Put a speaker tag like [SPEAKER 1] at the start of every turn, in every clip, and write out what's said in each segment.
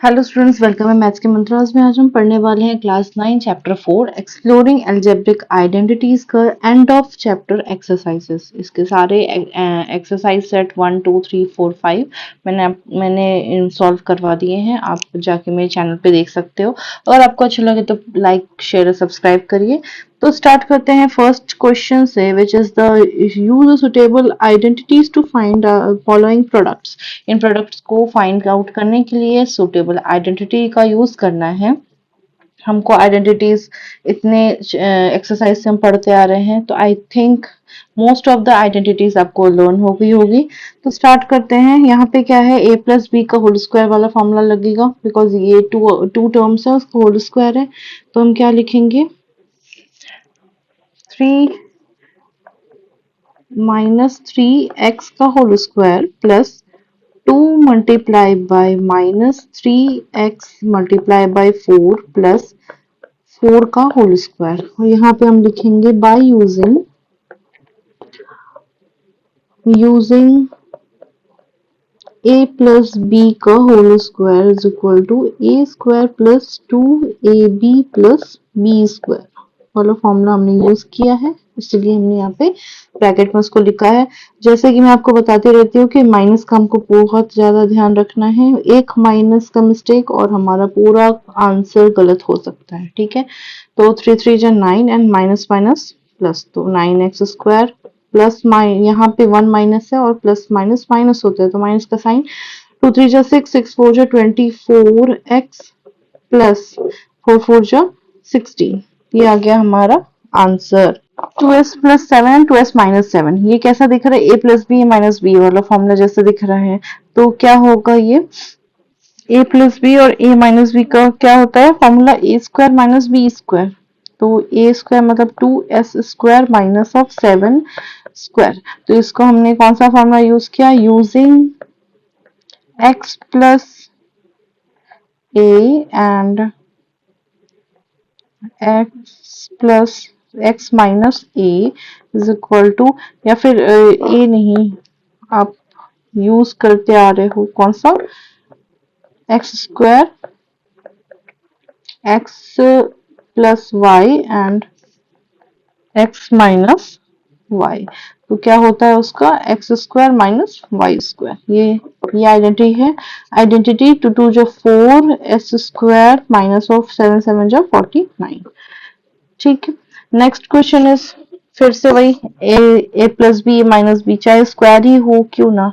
[SPEAKER 1] Hello students, welcome है maths के मंत्रास में। आज हम पढ़ने वाले हैं class 9 chapter 4 exploring algebraic identities का एंड ऑफ चैप्टर एक्सरसाइजेस। इसके सारे एक्सरसाइज सेट 1 2 3 4 5 मैंने सॉल्व करवा दिए हैं। आप जाके मेरे चैनल पे देख सकते हो। अगर आपको अच्छा लगे तो लाइक शेयर और सब्सक्राइब करिए। तो स्टार्ट करते हैं फर्स्ट क्वेश्चन से, which is the use suitable identities to find following products. इन प्रोडक्ट्स को फाइंड आउट करने के लिए सुटेबल आइडेंटिटी का यूज करना है। हमको आइडेंटिटीज इतने एक्सरसाइज से हम पढ़ते आ रहे हैं, तो I think most of the identities आपको लर्न हो गई होगी। तो स्टार्ट करते हैं। यहाँ पे क्या है, a प्लस बी का होल स्क्वायर वाला फॉर्मूला लगेगा, बिकॉज ये टू टर्म्स है, उसका होल स्क्वायर है। तो हम क्या लिखेंगे, 3 माइनस 3x का whole square plus 2 multiply by minus 3x multiply by 4 plus 4 का होल स्क्वायर। और यहाँ पे हम लिखेंगे by using a plus b का whole square is equal to a square plus 2ab plus b square वाला formula हमने यूज किया है, इसलिए हमने यहाँ पे ब्रैकेट में उसको लिखा है। जैसे कि मैं आपको बताती रहती हूँ कि माइनस का हमको बहुत ज्यादा ध्यान रखना है। एक माइनस का मिस्टेक और हमारा पूरा आंसर गलत हो सकता है। ठीक है, तो 3 3 जा 9 एंड माइनस माइनस प्लस, तो 9x स्क्वायर प्लस यहाँ पे 1 माइनस है और प्लस माइनस माइनस होता है, तो माइनस का साइन। 2 3 जा 6 6 4 जा 24x प्लस 4 4 जा 16। ये आ गया हमारा answer. 2s plus 7 2s minus 7, ये कैसा दिख रहा है, a plus B minus B वाला फॉर्मूला जैसे दिख रहा है। तो क्या होगा, ये a प्लस बी और a माइनस बी का क्या होता है formula, a square minus B square. तो a स्क्वायर मतलब 2s square minus of 7 square. तो इसको हमने कौन सा फॉर्मूला यूज किया, using x plus a and x plus x minus a is equal to, या फिर a नहीं, आप यूज करते आ रहे हो कौन सा, x square x plus Y and x minus Y. तो क्या होता है उसका, X square minus Y square. ये आइडेंटिटी है। आइडेंटिटी 2 2 जो 4 एस स्क्वायर माइनस ऑफ 7 7 जो 49। ठीक है, नेक्स्ट क्वेश्चन इज फिर से वही ए प्लस बी माइनस बी, चाहे स्क्वायर ही हो क्यों ना,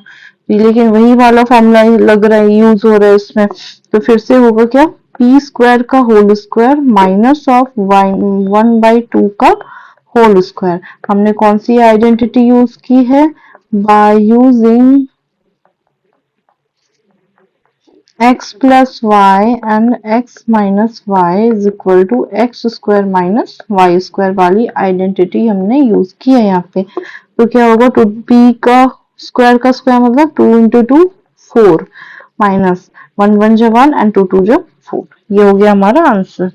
[SPEAKER 1] लेकिन वही वाला फॉर्मूला लग रहा है, यूज हो रहा है इसमें। तो फिर से होगा क्या, पी स्क्वायर का होल स्क्वायर माइनस ऑफ 1/2 का होल स्क्वायर। हमने कौन सी आइडेंटिटी यूज की है, by using x plus Y and x minus Y is equal to X square minus Y square वाली आइडेंटिटी हमने यूज की है यहाँ पे। तो क्या होगा, 2b का स्क्वायर मतलब 2 इंटू 2 4 माइनस 1 1 जो 1 एंड 2 2 जो 4। ये हो गया हमारा आंसर,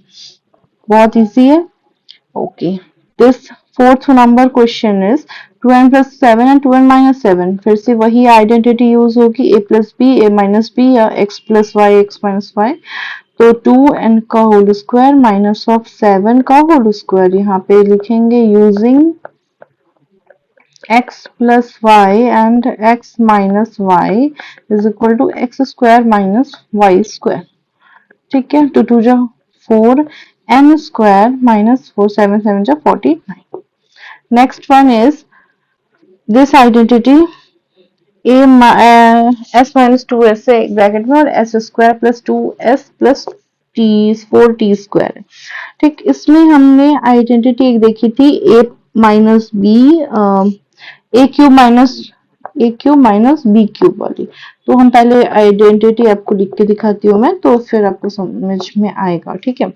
[SPEAKER 1] बहुत इजी है। Okay, this fourth number question is 2n plus 7 and 2n minus 7। फिर से वही आइडेंटिटी यूज होगी, a plus B a minus B या x plus Y x minus Y. तो 2n का होल स्क्वायर माइनस ऑफ 7 का whole square, यहाँ पे लिखेंगे using x plus Y and x minus Y is equal to X square minus Y square. ठीक है, 2 2 जा 4 n square minus 4 7 7 जा 49। Next one is this identity a s minus 2s से bracket में और s square plus 2s plus t 4t square. ठीक, इसमें हमने आइडेंटिटी एक देखी थी a minus B A cube minus B cube वाली। तो हम पहले आइडेंटिटी आपको लिख के दिखाती हूँ मैं, तो फिर आपको समझ में आएगा। ठीक है,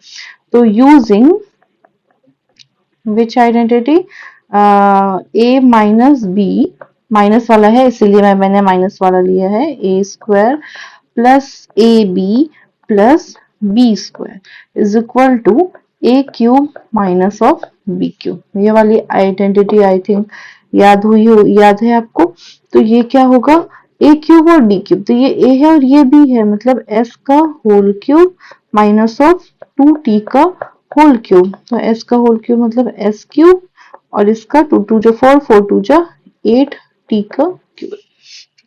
[SPEAKER 1] तो using which identity, a minus B, minus वाला है इसीलिए मैंने माइनस वाला लिया है, a square plus A B plus B square is equal to A cube minus of B cube. ये वाली आइडेंटिटी आई थिंक याद है आपको। तो ये क्या होगा, ए क्यूब और डी क्यूब, तो ये ए है और ये बी है, मतलब एस का whole cube minus of 2t का होल क्यूब। तो एस का होल क्यूब मतलब एस क्यूब और इसका 2 2 जो 4 4 2 जो 8 टी का क्यूब।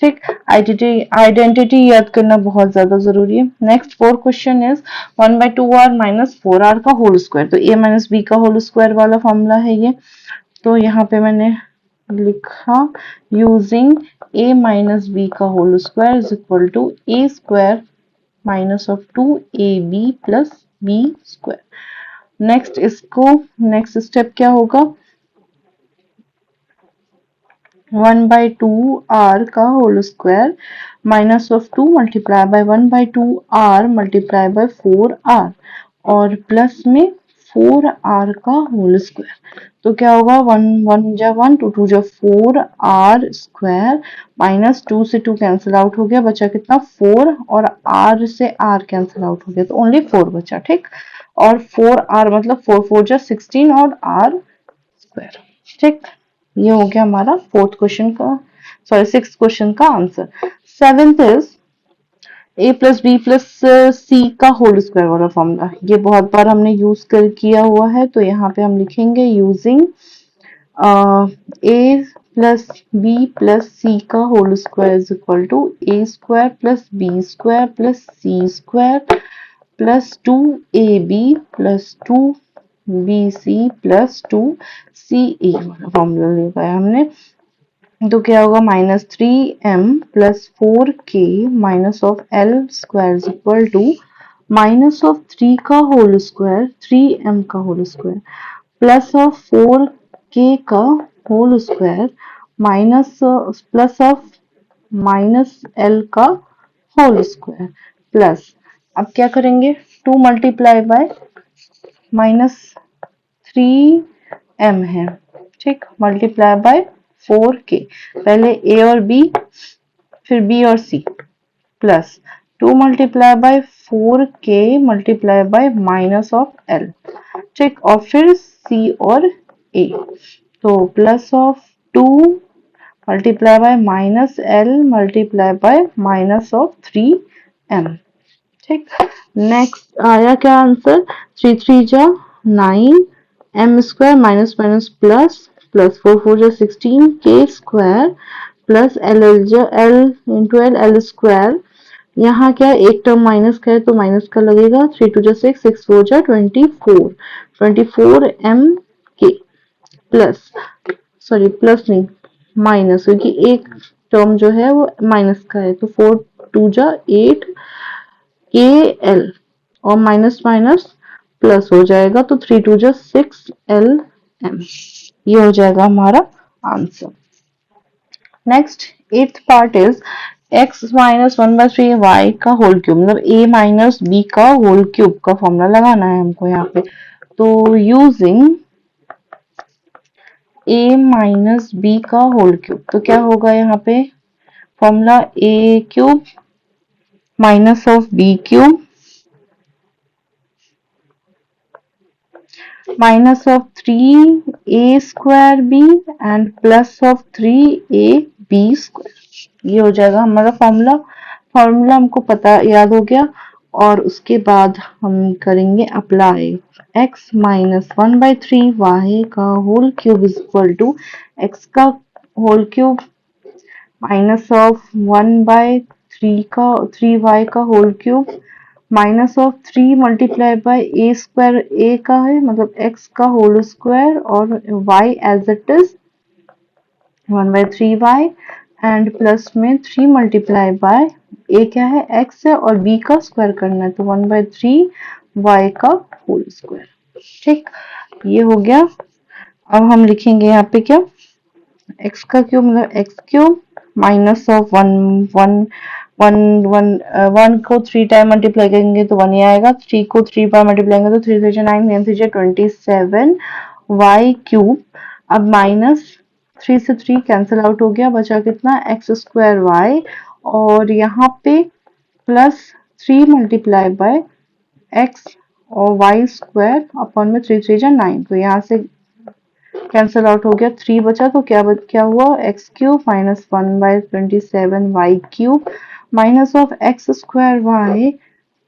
[SPEAKER 1] ठीक, आइडेंटिटी याद करना बहुत ज्यादा जरूरी है। Next four question is 1/2r minus 4r का होल स्क्वायर। तो a माइनस बी का होल स्क्वायर वाला फॉर्मूला है ये। तो यहाँ पे मैंने लिखा यूजिंग a माइनस बी का whole square is equal to a square minus of 2ab plus B square. Next इसको नेक्स्ट स्टेप क्या होगा, 1/2r का whole square minus of 2 multiply by 1/2r multiply by 4r और plus में 4r का whole square. तो क्या होगा, 1 1 जा 1 2 2 जा 4r स्क्वायर माइनस 2 से 2 कैंसिल आउट हो गया, बचा कितना 4 और r से r कैंसिल आउट हो गया तो ओनली 4 बचा। ठीक, और 4r मतलब 4 4 जा 16 और r स्क्वायर। ठीक, ये हो गया हमारा फोर्थ क्वेश्चन का, सॉरी सिक्स क्वेश्चन का answer. Seventh is A plus B plus C का होल स्क्वायर वाला फॉर्मूला। ये बहुत बार हमने यूज कर किया हुआ है, तो यहाँ पे हम लिखेंगे using A plus B plus C का whole square is equal to A square plus B square plus C square plus 2ab plus 2bc plus 2ca वाला फॉर्मूला लिखा है हमने। तो क्या होगा, -3m plus 4k minus of L square is equal to minus of 3 का whole square 3m का whole square plus of 4k का whole square minus plus of minus L का होल स्क्वायर प्लस, अब क्या करेंगे 2 मल्टीप्लाई बाय -3m है। ठीक, multiply by 4k, पहले a और b फिर b और c plus 2 multiply bye 4k multiply by minus of l। ठीक, और फिर c और a, तो plus of 2 multiply by minus l multiply by minus of 3m। ठीक, नेक्स्ट आया क्या आंसर, 3 3 जा 9 m square minus minus plus plus 4 4 जा 16 k square plus L L into L L square. यहाँ क्या एक टर्म माइनस का है तो माइनस का लगेगा, 3 2 जा 6 6 4 जा 24 24 m k plus, sorry plus नहीं माइनस, क्योंकि एक टर्म जो है वो माइनस का है, तो 4 2 जा 8 के एल और माइनस माइनस प्लस हो जाएगा, तो 3 2 जा 6 एल एम। ये हो जाएगा हमारा answer. Next eighth part is x minus 1/3 y का होल क्यूब, मतलब a माइनस b का होल क्यूब का फॉर्मूला लगाना है हमको यहाँ पे। तो यूजिंग a माइनस b का होल क्यूब, तो क्या होगा यहाँ पे formula a cube minus of b cube minus of 3a square b and plus of 3ab square। ये हो जाएगा हमारा फॉर्मूला। फॉर्मूला हमको पता याद हो गया और उसके बाद हम करेंगे अप्लाई। x माइनस 1/3 y का whole cube is equal to x का होल क्यूब माइनस ऑफ 1/3 का 3y का whole cube minus of 3 multiply by A square, A का है मतलब x का होल स्क्वायर और y as it is 1/3y and plus में 3 मल्टीप्लाई बाय ए क्या है x है और b का स्क्वायर करना है, तो 1/3y का होल स्क्वायर। ठीक, ये हो गया। अब हम लिखेंगे यहाँ पे क्या, x का क्यूब मतलब x क्यूब माइनस ऑफ 1 को 3 टाइम मल्टीप्लाई करेंगे तो 1 ही आएगा, 3 को 3 बार मल्टीप्लाई करेंगे तो 3 3 9 9 3 27 y क्यूब। अब माइनस 3 से 3 कैंसिल आउट हो गया, बचा कितना एक्स स्क्वायर वाई और यहाँ पे प्लस 3 मल्टीप्लाई बाय एक्स और वाई स्क्वायर अपॉन में 3 3 9, तो यहाँ से कैंसिल आउट हो गया, 3 बचा तो क्या हुआ, X cube minus 1/27 y³ minus of X square Y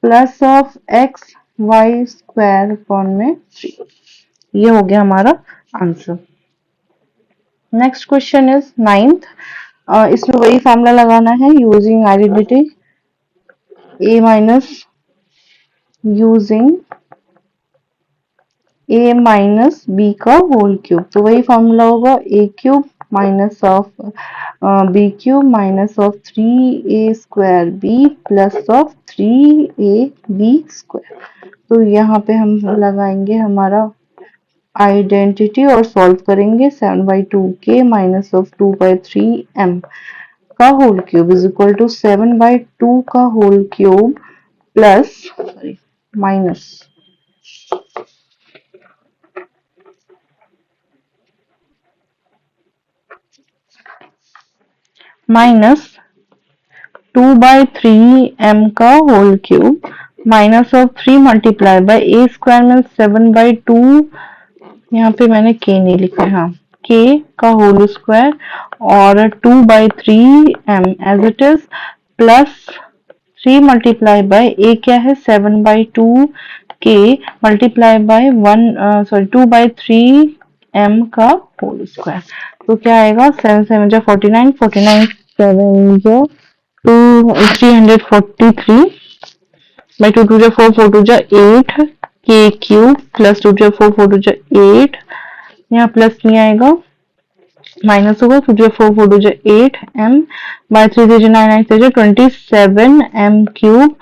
[SPEAKER 1] plus of X Y square upon में 3। ये हो गया हमारा answer. Next question is 9th। इसमें वही फॉर्मूला लगाना है using identity a minus using a minus B का होल क्यूब। तो वही फॉर्मूला होगा a cube minus of B cube minus of 3a² b plus of 3ab square. तो यहाँ पे हम लगाएंगे हमारा आइडेंटिटी और सॉल्व करेंगे। 7/2k माइनस ऑफ 2/3m का whole cube is equal to 7/2 का whole cube plus minus minus 2/3m का whole cube minus of 3 multiply by a square में 7/2, यहाँ पे मैंने k नहीं लिखा है, हाँ k का होल स्क्वायर और 2/3m as it is plus 3 multiply by a क्या है 7/2 k मल्टीप्लाई बाय 2/3m का होल स्क्वायर। तो क्या आएगा 7 7 जा 49, 49 7 जा 343 by 2 2 जा 4 4 2 जा 8 k क्यूब प्लस 2 जा 4 4 2 जा 8, यहाँ प्लस नहीं आएगा माइनस होगा 2 जा 4 4 2 जा 8 m by 3 3 9 9 3 27 m cube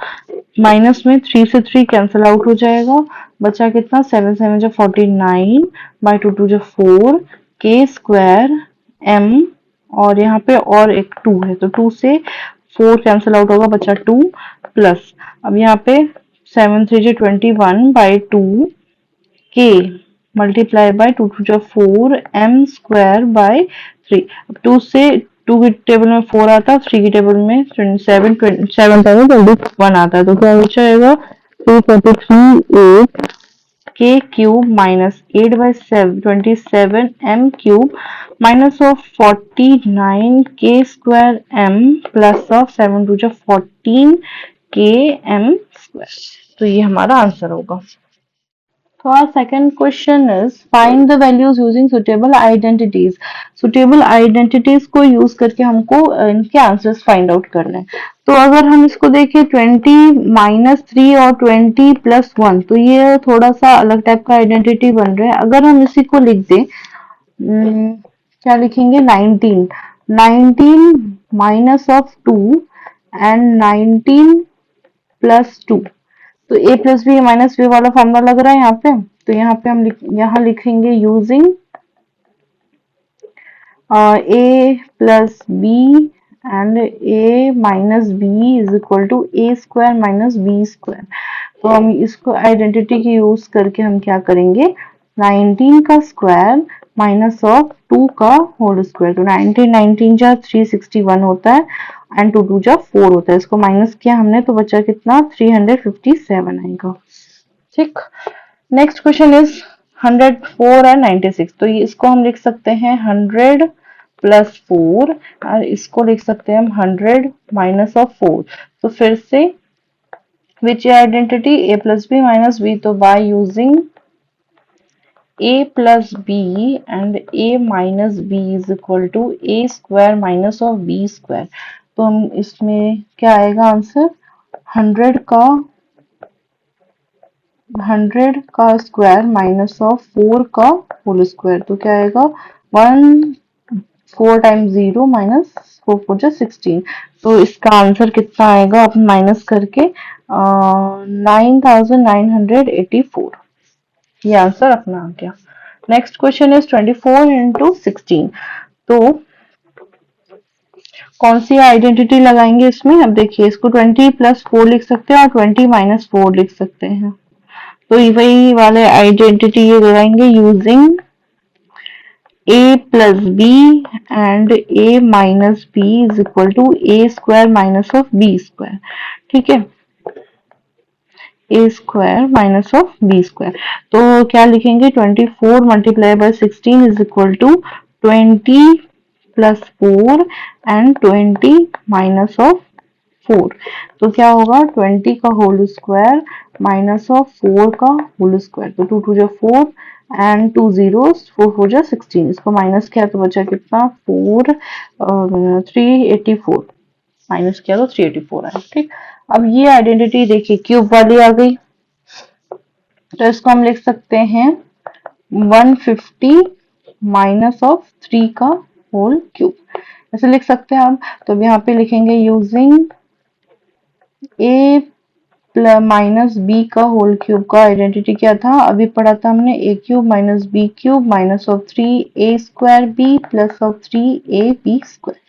[SPEAKER 1] minus में 3 से 3 कैंसिल आउट हो जाएगा, बचा कितना 7 7 जा 49 बाय 2 2 जा 4 k स्क्वायर m और यहाँ पे और एक 2 है तो 2 से 4 कैंसिल आउट होगा, बचा 2 प्लस अब यहाँ पे 7 3 जा 21 बाय 2 k मल्टीप्लाई बाय 2 2 जा 4 m स्क्वायर बाय 3। अब 2 से 2 की टेबल में 4 आता है, 3 की टेबल में 27 21 आता है, तो क्या हो जाएगा 343 8 k cube minus 8/27 m cube minus of 49 k square m plus of 7 2 जा 14 k m स्क्वायर। तो ये हमारा आंसर होगा। So our second question is find the values using suitable identities। suitable identities को यूज करके हमको इनके आंसर्स फाइंड आउट करने हैं। तो अगर हम इसको देखें 20 - 3 और 20 + 1 तो ये थोड़ा सा अलग टाइप का आइडेंटिटी बन रहा है। अगर हम इसी को लिख दें क्या लिखेंगे 19 माइनस ऑफ 2 एंड 19 + 2 तो a + b - b वाला फॉर्मूला लग रहा है यहाँ पे। तो यहाँ पे हम यहाँ लिखेंगे using a + b and a - b is equal to a square minus b square. तो हम इसको आइडेंटिटी की यूज करके हम क्या करेंगे 19 का स्क्वायर माइनस ऑफ 2 का होल स्क्वायर। तो 19 जा 361 होता है एंड 2 2 जा 4 होता है, इसको माइनस किया हमने तो बचा कितना 357 आएगा। ठीक, नेक्स्ट क्वेश्चन इज 104 एंड 96। तो ये इसको हम लिख सकते हैं 100 + 4 और इसको लिख सकते हैं हम 100 माइनस ऑफ 4। तो फिर से which identity a + b - b, तो by using a + b and a - b is equal to a square minus of b square. तो हम इसमें क्या आएगा आंसर 100 का स्क्वायर माइनस ऑफ 4 का होल स्क्वायर। तो क्या आएगा 1 4 टाइम्स 0 माइनस 4 4 जा 16। तो इसका आंसर कितना आएगा अपन माइनस करके 9984। ये आंसर अपना आ गया। Next question is 24 × 16। तो कौन सी आइडेंटिटी लगाएंगे इसमें, अब देखिए इसको 20 + 4 लिख सकते हैं और 20 - 4 लिख सकते हैं। तो वही वाले आइडेंटिटी ये लगाएंगे using a + b and a - b is equal to a square minus of b square. ठीक है, A square minus of B square. तो क्या लिखेंगे 24 multiply by 16 is equal to 20 plus 4 and 20 minus of 4। तो क्या होगा 20 का होल स्क्वायर माइनस ऑफ 4 का होल स्क्वायर। तो 2 2 जा 4 एंड 2 जीरोस 4 4 जा 16। इसको माइनस किया तो बचा कितना 4 384 माइनस किया तो 384 है। ठीक, अब ये आइडेंटिटी देखिए क्यूब वाली आ गई, तो इसको हम लिख सकते हैं 150 माइनस ऑफ 3 का होल क्यूब, ऐसे लिख सकते हैं हम। तो अब यहाँ पे लिखेंगे यूजिंग ए माइनस बी का होल क्यूब का आइडेंटिटी क्या था, अभी पढ़ा था हमने, A cube minus B cube minus of 3 A square B plus of 3 A B square.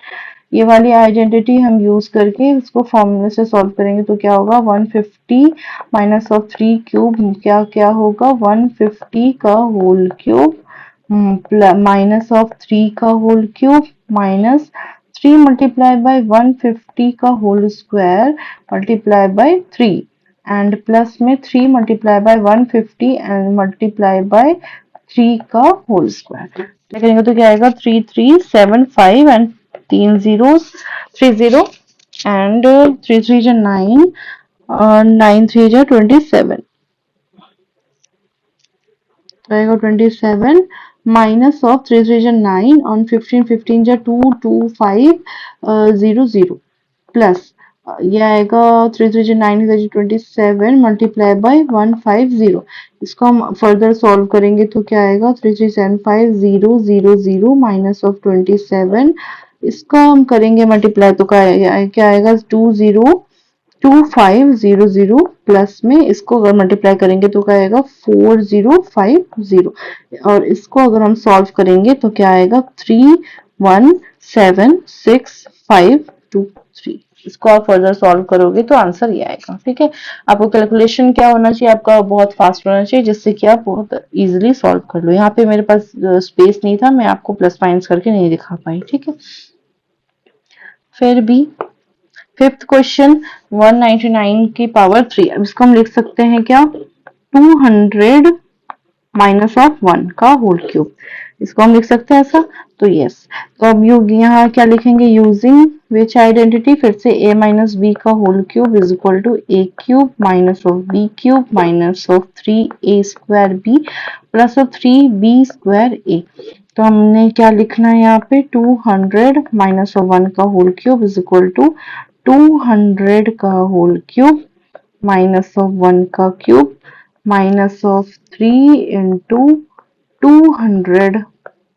[SPEAKER 1] ये वाली आइडेंटिटी हम यूज करके इसको फॉर्मूले से सॉल्व करेंगे तो क्या होगा 150 माइनस ऑफ 3 क्यूब क्या क्या होगा 150 का होल क्यूब माइनस ऑफ 3 का whole cube minus 3 multiply by 150 का whole square multiply by 3 and plus में 3 multiply by 150 and multiply by 3 का होल स्क्वायर। करेंगे तो क्या आएगा 3375 एंड 3 जीरो 30 एंड 3 3 जा 9 9 3 जा 27 आएगा 27 माइनस ऑफ 3 3 जा 9 ऑन 15 15 जा 2 2 5 0 0 प्लस ये आएगा 3 3 जा 9 इज 27 मल्टीप्लाई बाय 150। इसको हम फर्दर सॉल्व करेंगे तो क्या आएगा 3375 0 0 0 माइनस ऑफ 27। इसका हम करेंगे मल्टीप्लाई तो क्या आएगा 202500 प्लस में इसको अगर मल्टीप्लाई करेंगे तो क्या आएगा 4050 और इसको अगर हम सॉल्व करेंगे तो क्या आएगा 317653। इसको आप फर्दर सॉल्व करोगे तो आंसर ये आएगा। ठीक है, आपको कैलकुलेशन क्या होना चाहिए, आपका बहुत फास्ट होना चाहिए जिससे कि आप बहुत इजीली सॉल्व कर लो। यहाँ पे मेरे पास स्पेस नहीं था, मैं आपको प्लस माइनस करके नहीं दिखा पाई। ठीक है, फिर भी फिफ्थ क्वेश्चन 199 की पावर 3। अब इसको हम लिख सकते हैं क्या 200 माइनस ऑफ 1 का होल क्यूब। इसको हम लिख सकते हैं ऐसा, तो यस। तो अब यहाँ क्या लिखेंगे यूजिंग विच आइडेंटिटी, फिर से a माइनस बी का whole cube is equal to A cube minus of B cube minus of 3 a square B plus of 3b square a। तो हमने क्या लिखना है यहाँ पे 200 माइनस ऑफ 1 का whole cube is equal to 200 का होल क्यूब माइनस ऑफ 1 का क्यूब माइनस ऑफ 3 इंटू 200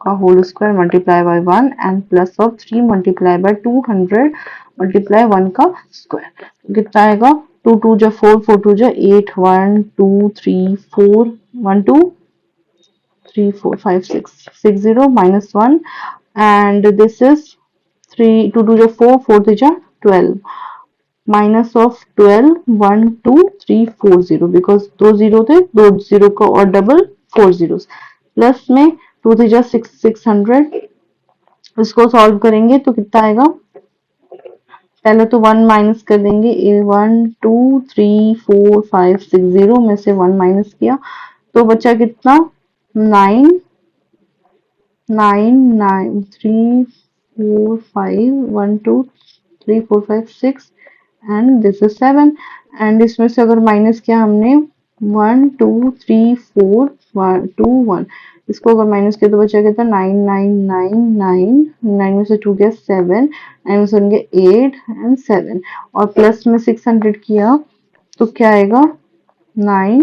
[SPEAKER 1] का whole square multiply by 1 and plus of 3 multiply by 200 multiply 1 का स्क्वायर। कितना आएगा 2 2 जा 4 4 2 जा 8 1 2 3 4 1 2 3 4 5 6 6 0 minus 1 and this is 3 2 2 जा 4 4 3 जा 12 माइनस ऑफ 12 1 2 3 4 0 बिकॉज दो जीरो थे, दो जीरो का और डबल 4 जीरो प्लस में 2 3 जा 6 600। इसको सॉल्व करेंगे तो कितना आएगा, पहले तो 1 माइनस कर देंगे 1 2 3 4 5 6 0 में से 1 माइनस किया तो बचा कितना 9 9 9 3 4 5 1 2 3 4 5 6 एंड दिस इज 7 एंड इसमें से अगर माइनस किया हमने 1 2 3 4 1 2 1, इसको अगर माइनस किया तो बचा कितना 9 9 9 9 9 में से 2 गया 7 9 में से 1 गया 8 एंड 7 और प्लस में 600 किया तो क्या आएगा 9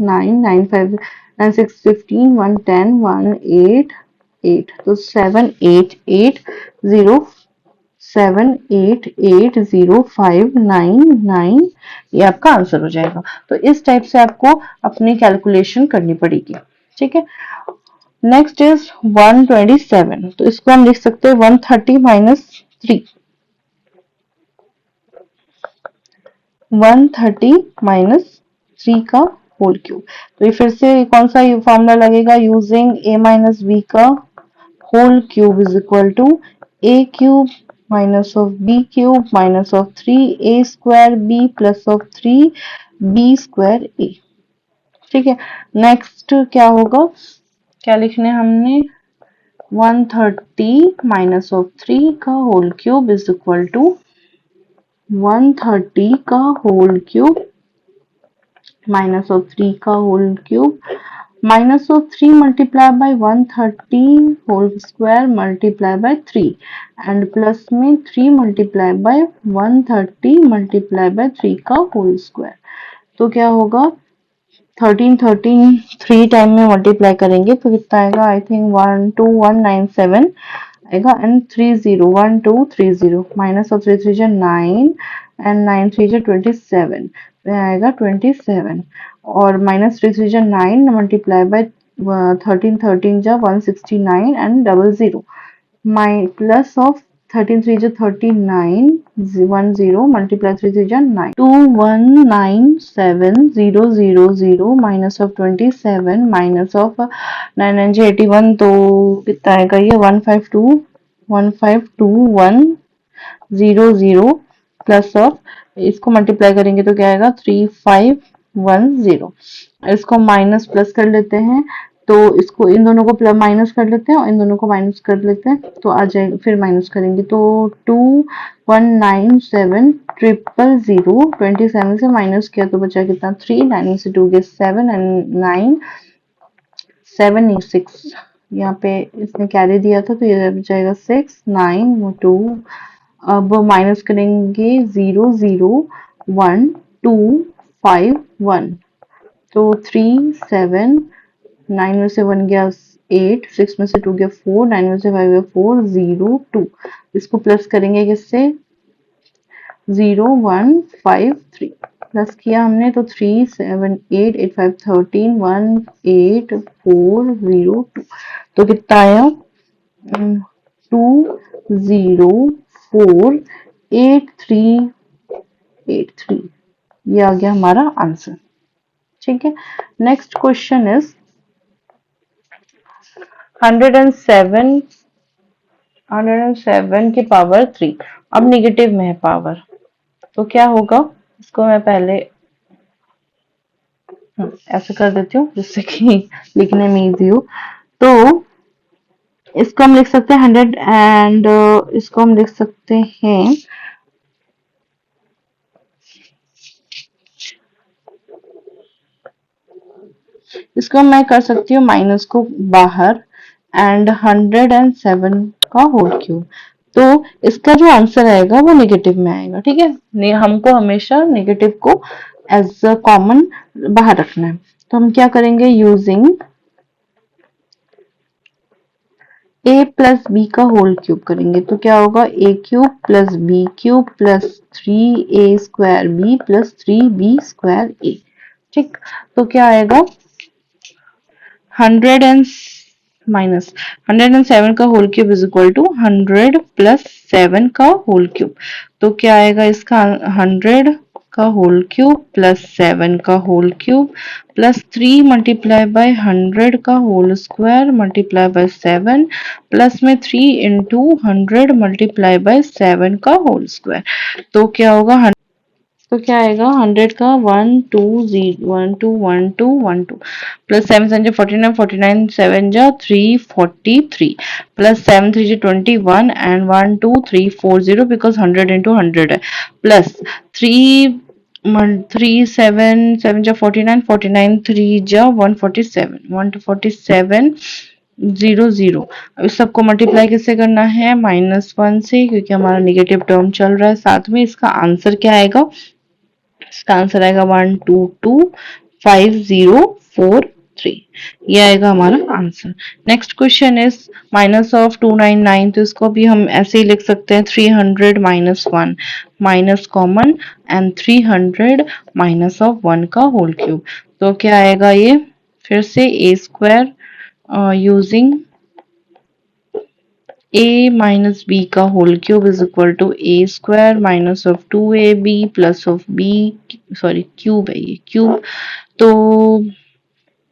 [SPEAKER 1] 9 9 5 9 6 15 1 10 1 8 8 तो 7 8 8 0 7 8 8 0 5 9 9 ये आपका आंसर हो जाएगा। तो इस टाइप से आपको अपनी कैलकुलेशन करनी पड़ेगी। ठीक है, नेक्स्ट इज 127। तो इसको हम लिख सकते हैं 130 माइनस 3 130 माइनस 3 का होल क्यूब। तो ये फिर से कौन सा फॉर्मूला लगेगा यूजिंग a माइनस बी का whole cube is equal to a cube minus of b cube minus of 3a square b plus of 3 B square A. ठीक है, नेक्स्ट क्या होगा, क्या लिखने हमने, 130 माइनस ऑफ 3 का whole cube is equal to 130 का होल क्यूब माइनस ऑफ 3 का whole cube minus of 3 multiplied by 130 whole square multiplied by 3 and plus में 3 multiplied by 130 multiplied by 3 का होल स्क्वायर। तो क्या होगा, 13 3 टाइम में मल्टीप्लाई करेंगे तो कितना आएगा, आई थिंक 12197 आएगा एंड 30 माइनस ऑफ 3 3 9 एंड 9 3 27 आएगा 27 और माइनस 3 3 9 मल्टीप्लाई बाय 13 जा 169 एंड 00 माइ प्लस ऑफ 13 3 जा 39 10 मल्टीप्लाई 3 3 जा 9 2197000 माइनस ऑफ 27 माइनस ऑफ 9 9 जा 81 तो कितना आएगा ये 1521000 प्लस ऑफ, इसको मल्टीप्लाई करेंगे तो क्या आएगा 3510। इसको माइनस प्लस कर लेते हैं तो इसको इन दोनों को प्लस माइनस कर लेते हैं और इन दोनों को माइनस कर लेते हैं तो आ जाएगा, फिर माइनस करेंगे तो 2197000 27 से माइनस किया तो बचा कितना 3 9 से 2 गए 7 एंड 9 7 6 यहाँ पे इसने कैरी दिया था तो ये बचाएगा 6 9 2 अब माइनस करेंगे 0 0 1 2 5 1 तो 3 7 9 में से 1 गया 8 6 में से 2 गया 4 9 में से 5 गया 4 0 2 इसको प्लस करेंगे किससे 0 1 5 3 प्लस किया हमने तो 3 7 8 8 5 13 1 8 4 0 2 तो कितना आया 2048383 ये आ गया हमारा आंसर। ठीक है, नेक्स्ट क्वेश्चन इज 107 की पावर 3, अब निगेटिव में है पावर तो क्या होगा, इसको मैं पहले ऐसे कर देती हूँ जिससे कि लिखने में इजी हो। तो इसको हम लिख सकते हैं 100 एंड इसको हम लिख सकते हैं इसको मैं कर सकती हूँ माइनस को बाहर एंड 107 का होल क्यूब, तो इसका जो आंसर आएगा वो नेगेटिव में आएगा। ठीक है, हमको हमेशा नेगेटिव को एज अ कॉमन बाहर रखना है तो हम क्या करेंगे, यूजिंग a प्लस बी का होल क्यूब करेंगे तो क्या होगा a cube plus B cube plus 3a square B plus 3b square a। ठीक, तो क्या आएगा 100 एंड माइनस 107 का whole cube is equal to 100 plus 7 का होल क्यूब, तो क्या आएगा इसका 100 का होल क्यूब प्लस 7 का whole cube plus 3 multiply by 100 का whole square multiply by 7 plus में 3 इंटू 100 मल्टीप्लाई बाय 7 का होल स्क्वायर, तो क्या होगा, तो क्या आएगा 100 का 1 2 0 1 2 1 2 1 2 प्लस 7 7 49 49 7 जा 343 प्लस 7 3 जा 21 एंड 1 2 3 4 0 बिकॉज 100 इंटू 100 है प्लस 3 3 7 7 जा 49 49 3 जा 147 147 0 0। अब इस सबको मल्टीप्लाई किससे करना है, -1 से, क्योंकि हमारा नेगेटिव टर्म चल रहा है साथ में। इसका आंसर क्या आएगा, इसका आंसर आएगा 1225043, ये आएगा हमारा answer. Next question is minus of 299, तो इसको भी हम ऐसे ही लिख सकते हैं 300 minus 1 minus common and 300 minus of 1 का होल क्यूब, तो क्या आएगा ये फिर से a square using a minus b का whole cube is equal to a square minus of 2ab plus of b, sorry cube है ये क्यूब, तो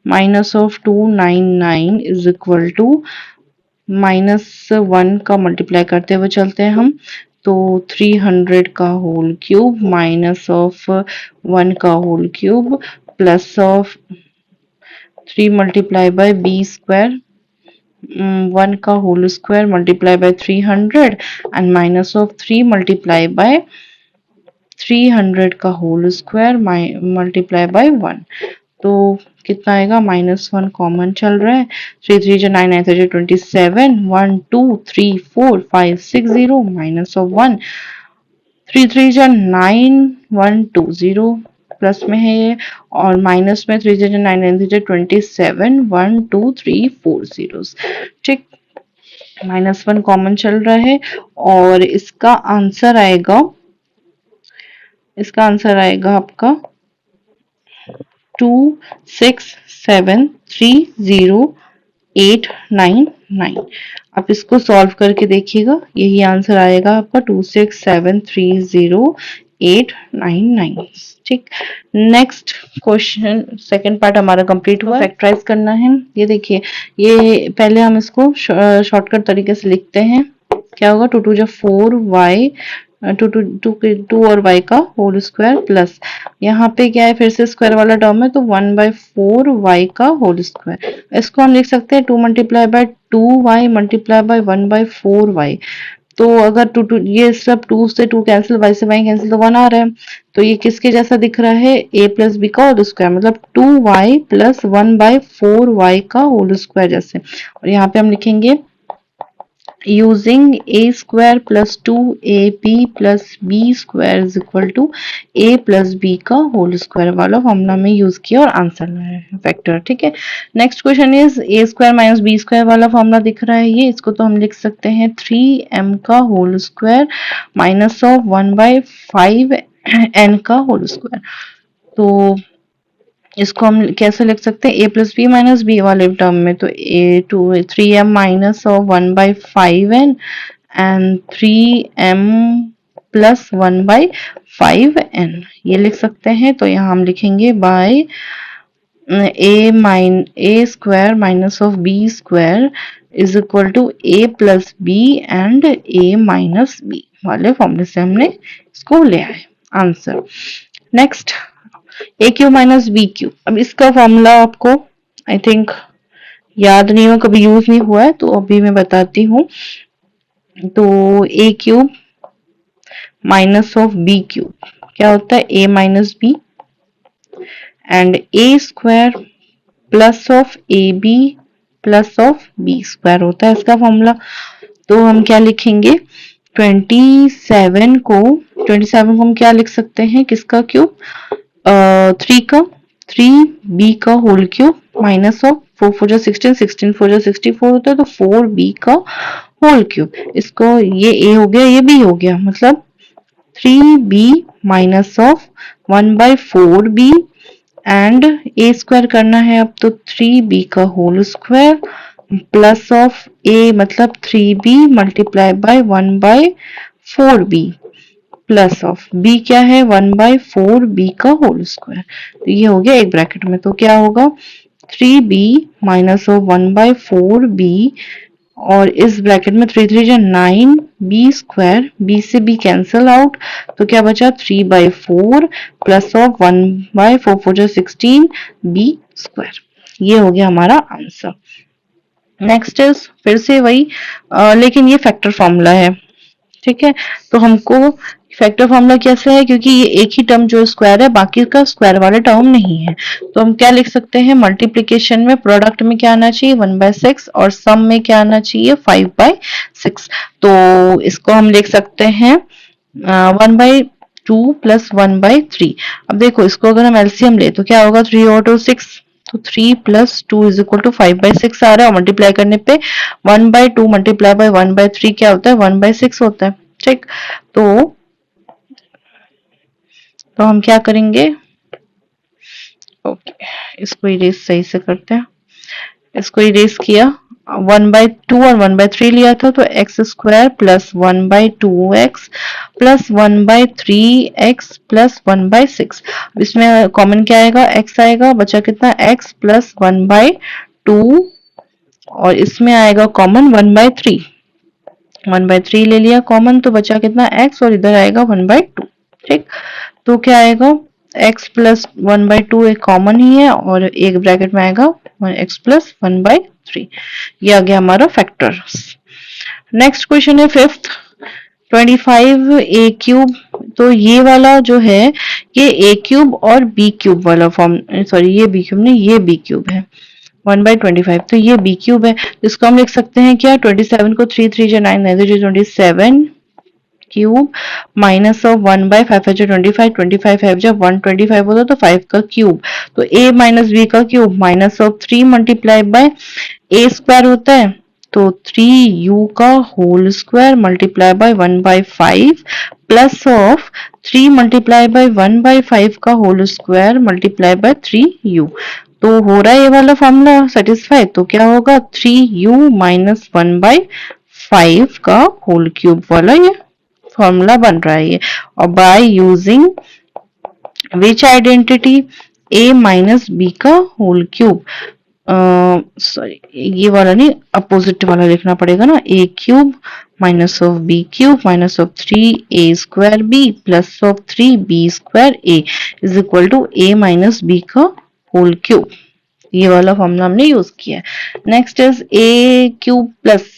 [SPEAKER 1] minus of 299 is equal to -1 का मल्टीप्लाई करते हुए चलते हैं हम तो 300 का होल क्यूब माइनस ऑफ 1 का whole cube plus of 3 multiply by B square 1 का whole square multiply by 300 and minus of 3 multiply by 300 का होल स्क्वायर मल्टीप्लाई बाय 1। तो कितना आएगा -1 कॉमन चल रहा है 3 3 जो 9 9 जो 27 1 2 3 4 5 6 0 माइनस ऑफ 1 3 3 जो 9 1 2 0 प्लस में है ये और माइनस में 3 जो 9 9 जो 27 1 2 3 4 जीरोस। ठीक, -1 कॉमन चल रहा है और इसका आंसर आएगा आपका 26730,899। आप इसको सॉल्व करके देखिएगा, यही आंसर आएगा आपका 26730,899। ठीक, नेक्स्ट क्वेश्चन सेकंड पार्ट हमारा कंप्लीट हुआ। फैक्टराइज करना है। ये देखिए, ये पहले हम इसको शॉर्टकट तरीके से लिखते हैं। क्या होगा 2 2 4 y 2 और y का होल स्क्वायर प्लस यहाँ पे क्या है फिर से स्क्वायर वाला टर्म है तो 1/4 y का होल स्क्वायर। इसको हम लिख सकते हैं 2 multiply bye 2y multiply by 1/4 y। तो अगर 2 ये सब 2 से 2 कैंसिल, y से y कैंसिल तो 1 आ रहा है। तो ये किसके जैसा दिख रहा है a प्लस बी का होल स्क्वायर मतलब 2y प्लस 1/4 y का होल स्क्वायर जैसे। और यहाँ पे हम लिखेंगे using a square plus 2ab plus b square is equal to a plus b का होल स्क्वायर वाला फॉर्मूला में यूज किया और आंसर लाया है वेक्टर। ठीक है, next question is a square minus b square वाला फॉर्मूला दिख रहा है ये, इसको तो हम लिख सकते हैं 3m का whole square minus of 1/5n का होल स्क्वायर। तो इसको हम कैसे लिख सकते हैं a plus B minus B वाले टर्म में तो three M minus of 1/5n and 3m plus 1/5n ये लिख सकते हैं। तो यहाँ हम लिखेंगे by a square minus of b square is equal to a plus B and a minus B वाले फॉर्मूले से हमने इसको ले आए answer. Next A cube minus B cube. अब इसका फॉर्मूला आपको आई थिंक याद नहीं हो, कभी यूज नहीं हुआ है, तो अभी मैं बताती हूँ। तो A cube minus of B cube क्या होता है A minus B and A square plus of A B plus of B square होता है इसका फॉर्मूला। तो हम क्या लिखेंगे 27 को हम क्या लिख सकते हैं किसका क्यूब 3b का होल क्यूब माइनस ऑफ 4 4 जा 16 16 4 जा 64 होता है तो 4b का होल क्यूब। इसको ये a हो गया ये b हो गया मतलब 3b minus of 1/4b and a square करना है अब तो 3b का whole square plus of a मतलब 3b multiply by 1/4b plus of b क्या है 1/4b का होल स्क्वायर। तो ये हो गया एक ब्रैकेट में तो क्या होगा 3b माइनस ऑफ 1/4b और इस ब्रैकेट में 3 3 जा 9 b स्क्वायर b से b कैंसिल आउट तो क्या बचा 3/4 प्लस ऑफ 1/4 4 जा 16 b स्क्वायर। ये हो गया हमारा आंसर। नेक्स्ट इज फिर से वही लेकिन ये फैक्टर फॉर्मूला है। ठीक है, तो हमको फैक्टर फॉर्मूला कैसे है क्योंकि ये एक ही टर्म जो स्क्वायर है बाकी का स्क्वायर वाला टर्म नहीं है तो हम क्या लिख सकते हैं मल्टीप्लिकेशन में प्रोडक्ट में क्या आना चाहिए 1/6 और सम में क्या आना चाहिए 5/6। तो इसको हम लिख सकते हैं 1/2 प्लस 1/3। अब देखो इसको अगर हम एलसीएम ले तो क्या होगा 3 और 2 6 तो 3 प्लस 2 इज इक्वल टू 5/6 आ रहा है और मल्टीप्लाई करने पे 1/2 मल्टीप्लाई बाय 1/3 क्या होता है 1/6 होता है। ठीक, तो हम क्या करेंगे ओके इसको इरेज सही से करते हैं। इसको इरेज किया 1/2 और 1/3 लिया था तो x square plus 1/2x plus 1/3x plus 1/6। इसमें कॉमन क्या आएगा x आएगा बचा कितना x प्लस 1/2 और इसमें आएगा कॉमन 1/3 1/3 ले लिया कॉमन, तो बचा कितना x, और इधर आएगा 1/2। ठीक, तो क्या आएगा, x प्लस 1/2 एक कॉमन ही है, और एक ब्रैकेट में आएगा x प्लस 1/3। ये आ गया हमारा फैक्टर्स। नेक्स्ट क्वेश्चन है फिफ्थ, 25a³ तो ये वाला जो है ये a³ और b³ वाला फॉर्म, सॉरी ये b³ नहीं, ये b³ है। 1/25 तो ये b³ है, इसको हम लिख सकते हैं क्या, 27 को 3 3 9 9 27 क्यूब माइनस ऑफ 1/5 है जो 25, 25 है जब 125 होता है तो 5 का क्यूब, तो a माइनस b का cube minus of 3 multiply by a square होता है, तो 3u का whole square multiply by 1/5 plus of 3 multiply by 1/5 का whole square multiply by 3u। तो हो रहा है ये वाला फॉर्मूला सेटिस्फाई, तो क्या होगा 3u माइनस 1/5 का होल क्यूब वाला ये फॉर्मूला बन रहा है ये। और by using which identity, a minus B का होल क्यूब, सॉरी ये वाला नहीं, अपोजिट वाला लिखना पड़ेगा ना, a³ minus of b³ minus of 3a² b plus of 3b² a is equal to a minus b का होल क्यूब। ये वाला फॉर्मूला हमने यूज किया है। Next is a³ plus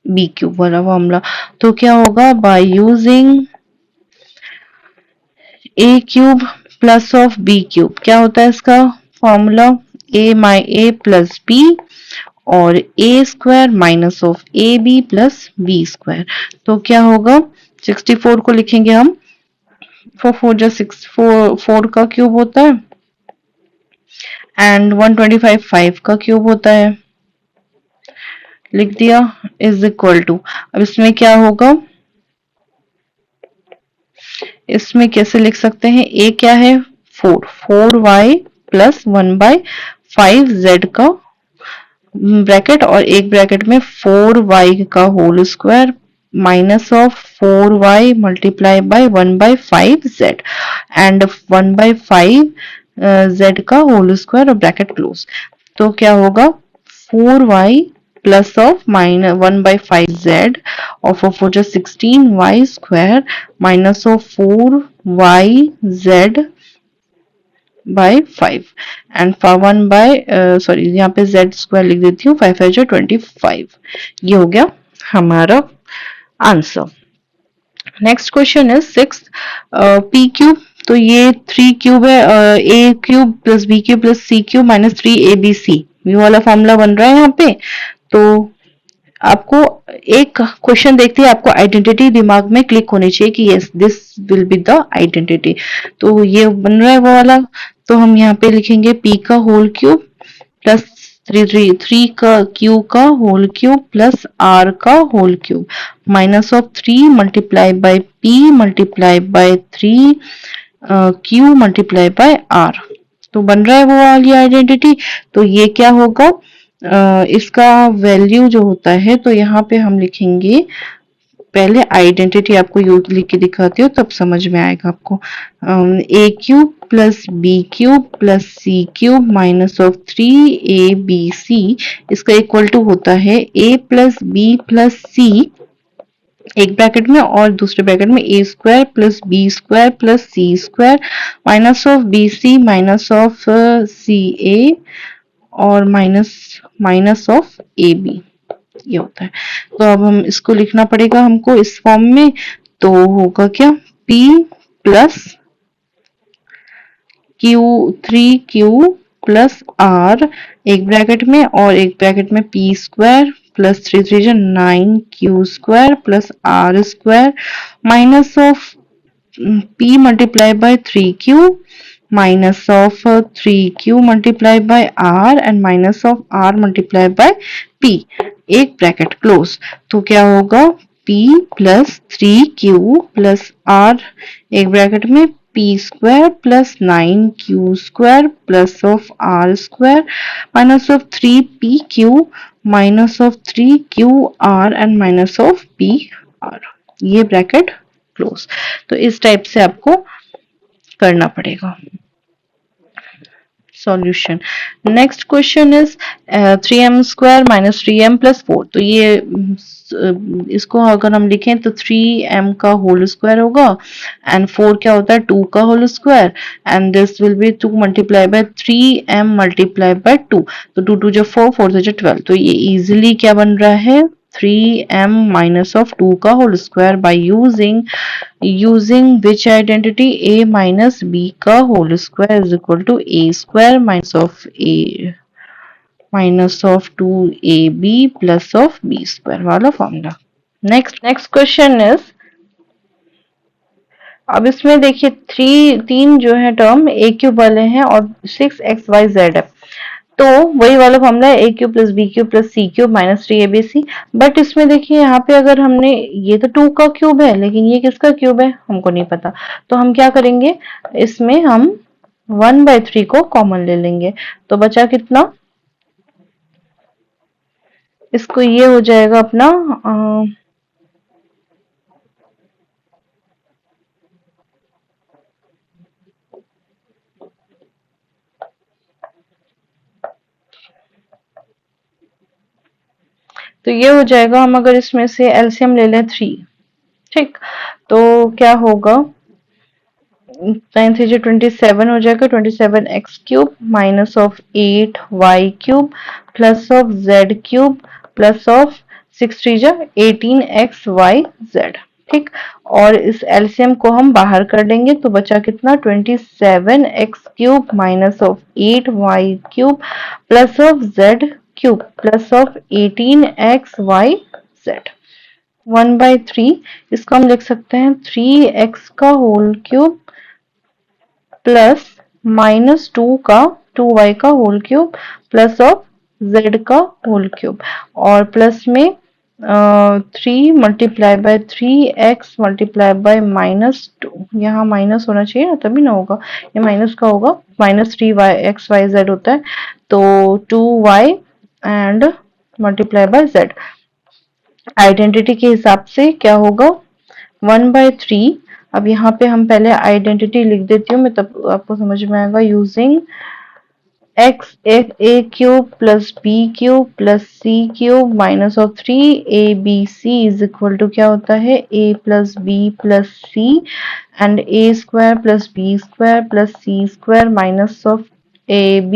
[SPEAKER 1] b³ वाला फॉर्मूला, तो क्या होगा, by using a³ plus of b³, क्या होता है इसका फॉर्मूला, a प्लस b और a² minus of ab plus b², तो क्या होगा 64 को लिखेंगे हम, 4 4 जा 6, 4 का क्यूब होता है एंड 125 5 का क्यूब होता है, लिख दिया, इज इक्वल टू, अब इसमें क्या होगा, इसमें कैसे लिख सकते हैं, a क्या है 4y प्लस 1/5z का ब्रैकेट और एक ब्रैकेट में 4y का whole square minus of 4y multiply by 1/5z and 1/5 z का होल स्क्वायर और ब्रैकेट क्लोज, तो क्या होगा 4y plus of minus 1/5z और 4 4 जा 16y स्क्वायर minus of 4yz by 5 and 1 by sorry यहाँ पे z स्क्वायर लिख देती हूँ, 5 5 जो 25, ये हो गया हमारा answer. Next question is 6 p³ तो ये 3 क्यूब है, a³ plus b³ plus c³ minus 3abc, ये वाला फॉर्मूला बन रहा है यहाँ पे। तो आपको एक क्वेश्चन देखते ही आपको आइडेंटिटी दिमाग में क्लिक होनी चाहिए कि yes this will be the identity, तो ये बन रहा है वो वाला, तो हम यहाँ पे लिखेंगे p का होल क्यूब प्लस 3 का q का होल क्यूब प्लस r का whole cube minus of 3 multiply by p multiply by 3 q multiply by r, तो बन रहा है वो वाली आइडेंटिटी। तो ये क्या होगा, इसका वैल्यू जो होता है, तो यहाँ पे हम लिखेंगे, पहले आइडेंटिटी आपको यूज लिख के दिखाती हूँ तब समझ में आएगा आपको, a³ plus b³ plus c³ minus of 3abc, इसका इक्वल टू होता है a plus b plus c एक ब्रैकेट में और दूसरे ब्रैकेट में a² plus b² plus c² minus of bc minus of ca और माइनस ऑफ ab, ये होता है। तो अब हम इसको लिखना पड़ेगा हमको इस फॉर्म में, तो होगा क्या p plus q3q plus r एक ब्रैकेट में और एक ब्रैकेट में p² प्लस 3 3 जा 9q² plus r² minus of p multiply bye 3q minus of 3q multiply by r and minus of r multiply by p एक bracket close, तो क्या होगा p plus 3q plus r एक bracket में p² plus 9q² plus of r² minus of 3pq minus of 3qr and minus of pr, ये bracket close. तो इस type से आपको करना पड़ेगा। Solution. Next question is 3m square minus 3m plus 4। तो ये इसको अगर हम लिखें तो 3m का होल स्क्वायर होगा एंड 4 क्या होता है 2 का whole square and this will be 2 multiply by 3m multiply by 2। तो 2 2 जो 4 4 जो 12। तो ये इजीली क्या बन रहा है 3m minus of 2 का whole square by using which identity a minus b का whole square is equal to a square minus of 2ab plus of b square वाला फॉर्मूला। नेक्स्ट क्वेश्चन इज, अब इसमें देखिए तीन जो है टर्म ए cube वाले हैं और 6xyz है, तो वही वाला फॉर्मूला है A cube plus B cube plus C cube minus 3abc। But इसमें देखिए यहाँ पे अगर हमने, ये तो 2 का क्यूब है लेकिन ये किसका क्यूब है हमको नहीं पता, तो हम क्या करेंगे इसमें हम 1/3 को कॉमन ले लेंगे। तो बचा कितना, इसको ये हो जाएगा अपना तो ये हो जाएगा, हम अगर इसमें से एलसीएम ले लें 3, ठीक, तो क्या होगा 9 3 27 हो जाएगा, 27x cube minus of 8y cube plus of z cube plus of 6 3 18xyz, ठीक। और इस एलसीएम को हम बाहर कर देंगे तो बचा कितना 27x cube minus of 8y cube plus of z cube plus of 18xyz 1/3। इसको हम लिख सकते हैं 3x का whole cube plus minus 2y का whole cube plus of z का होल क्यूब और प्लस में 3 multiply by 3x multiply by -2, यहाँ माइनस होना चाहिए ना तभी ना होगा, ये माइनस का होगा, -3xyz होता है, तो 2y and multiply bye z। Identity के हिसाब से क्या होगा 1/3। अब यहाँ पे हम पहले आइडेंटिटी लिख देती हूँ मैं, तब आपको समझ में आएगा। Using x a cube plus b cube plus c cube minus of 3abc is equal to क्या होता है a plus b plus c and a square plus b square plus c square minus of ab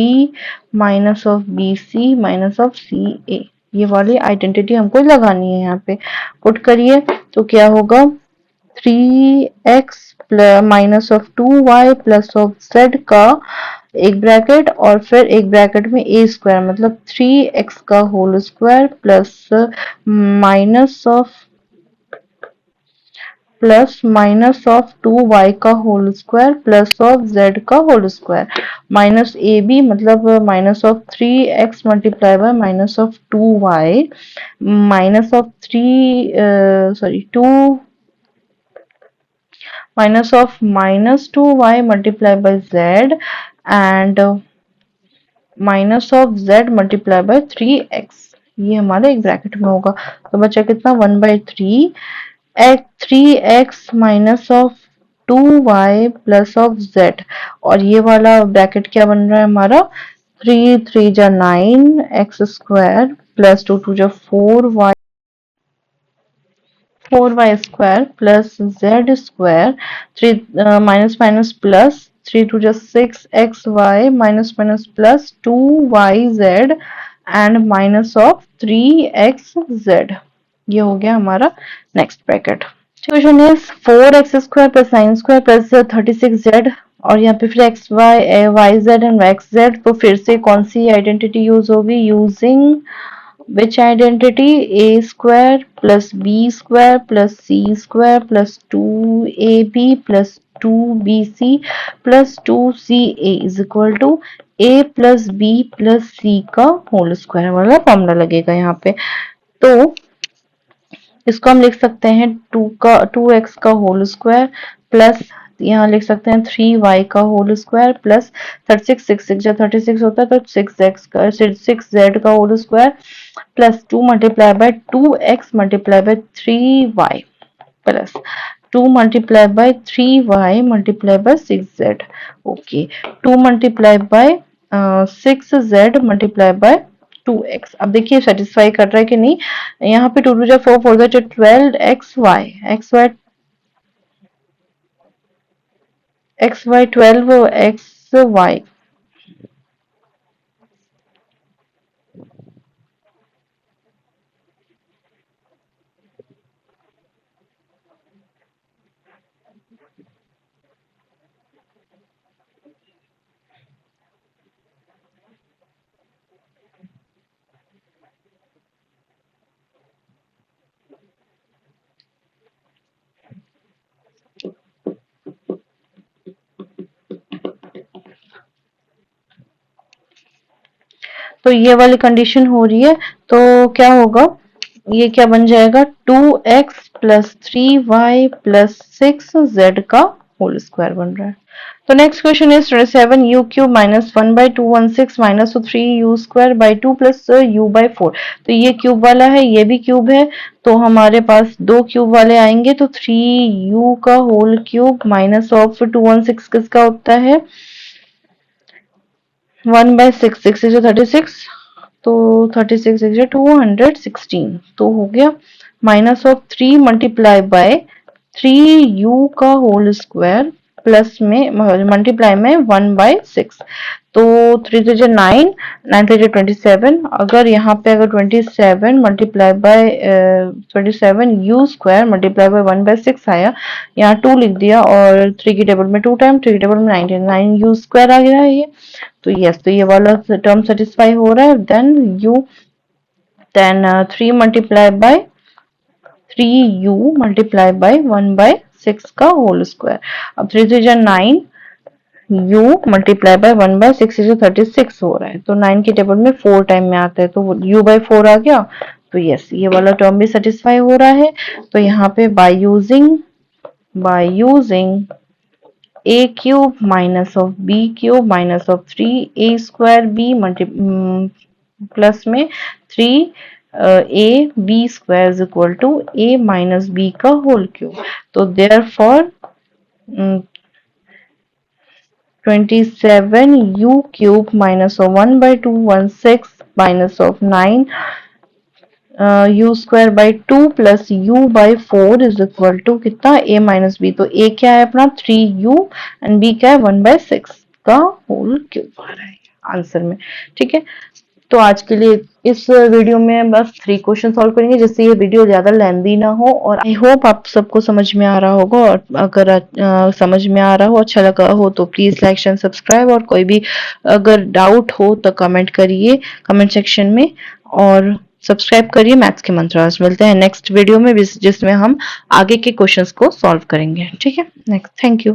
[SPEAKER 1] minus of bc minus of ca। ये वाली identity हमको लगानी है, यहाँ पे पुट करिए तो क्या होगा 3x minus of 2y plus of z का एक ब्रैकेट और फिर एक ब्रैकेट में a स्क्वायर मतलब 3x का whole square plus minus of 2y का whole square plus of z का होल स्क्वायर माइनस ab मतलब minus of 3x multiply by minus of 2y minus of 2 minus of -2y multiplied by z and minus of z multiply by 3x, ये हमारे एक bracket में होगा। तो बचा कितना 1/3 3x minus of 2y plus of z और ये वाला ब्रैकेट क्या बन रहा है हमारा 3 3 9 x square plus 2 2 4y square plus z square 3 minus minus plus 3 2 6 xy minus minus plus 2yz and minus of 3xz। ये हो गया हमारा next bracket. Question is 4x square plus 9 square plus 36z और यहाँ पे फिर x y y z and x z, तो फिर से कौन सी आइडेंटिटी यूज होगी using which identity a square plus b square plus c square plus 2ab plus 2bc plus 2ca is equal to a plus b plus c का whole square वाला formula लगेगा यहाँ पे। तो इसको हम लिख सकते हैं 2x का होल स्क्वायर प्लस यहाँ लिख सकते हैं 3y का होल स्क्वायर प्लस 36 जब 36 होता है तो 6z का whole square plus 2 multiply by 2x multiply by 3y plus 2 multiply by 3y multiply by 6z। Okay 2 multiply by 6z multiply by 2x। अब देखिए सेटिस्फाई कर रहा है कि नहीं। यहाँ पे 2 टू जा 4, 4 जा 12 xy 12 xy। तो ये वाली कंडीशन हो रही है, तो क्या होगा, ये क्या बन जाएगा, 2x plus 3y plus 6z का होल स्क्वायर बन रहा है। तो next question is 27 u cube minus 1 by 216 minus 3 u square by 2 plus u by 4। तो ये क्यूब वाला है, ये भी क्यूब है, तो हमारे पास दो क्यूब वाले आएंगे, तो 3u का होल क्यूब माइनस ऑफ 216 किसका होता है, 1 बाय 6, 6 इज 36, तो 36 इज 216, तो हो गया minus of 3 multiply by 3u का होल स्क्वायर प्लस में मल्टीप्लाई में 1 बाय 6। तो 3 से 9, 9 से 27, अगर यहाँ पे अगर 27 multiply by 27 u square multiply by 1 by 6 आया, यहाँ 2 लिख दिया और 3 की टेबल में 2 टाइम, 3 की टेबल में 99 u स्क्वायर आ गया है ये। तो यस, तो ये वाला टर्म सेटिस्फाई हो रहा है। Then 3 multiply by 3u multiply by 1 by 6 का होल स्क्वायर। अब 3 से 9, u मल्टीप्लाई बाय 1 बाय 6 से 36 हो रहा है, तो 9 की टेबल में 4 टाइम में आता है, तो u बाय 4 आ गया। तो यस, ये वाला टर्म भी सेटिस्फाई हो रहा है। तो यहाँ पे bye using a cube minus of b cube minus of 3a square b plus में 3 a b square is equal to a minus b का होल क्यूब। तो therefore 27 u cube minus of 1 by 216 minus of 9 u square by 2 plus u by 4 is equal to कितना, a minus b. तो a क्या है अपना 3u and b क्या है 1 by 6 का होल क्यूब आ रहा है आंसर में। ठीक है, तो आज के लिए इस वीडियो में बस 3 क्वेश्चन सॉल्व करेंगे, जिससे ये वीडियो ज्यादा लेंदी ना हो। और आई होप आप सबको समझ में आ रहा होगा, और अगर समझ में आ रहा हो, अच्छा लगा हो, तो प्लीज लाइक शेयर सब्सक्राइब, और कोई भी अगर डाउट हो तो कमेंट करिए कमेंट सेक्शन में, और सब्सक्राइब करिए मैथ्स के मंत्रास। मिलते हैं नेक्स्ट वीडियो में जिसमें हम आगे के क्वेश्चंस को सॉल्व करेंगे। ठीक है, नेक्स्ट, थैंक यू।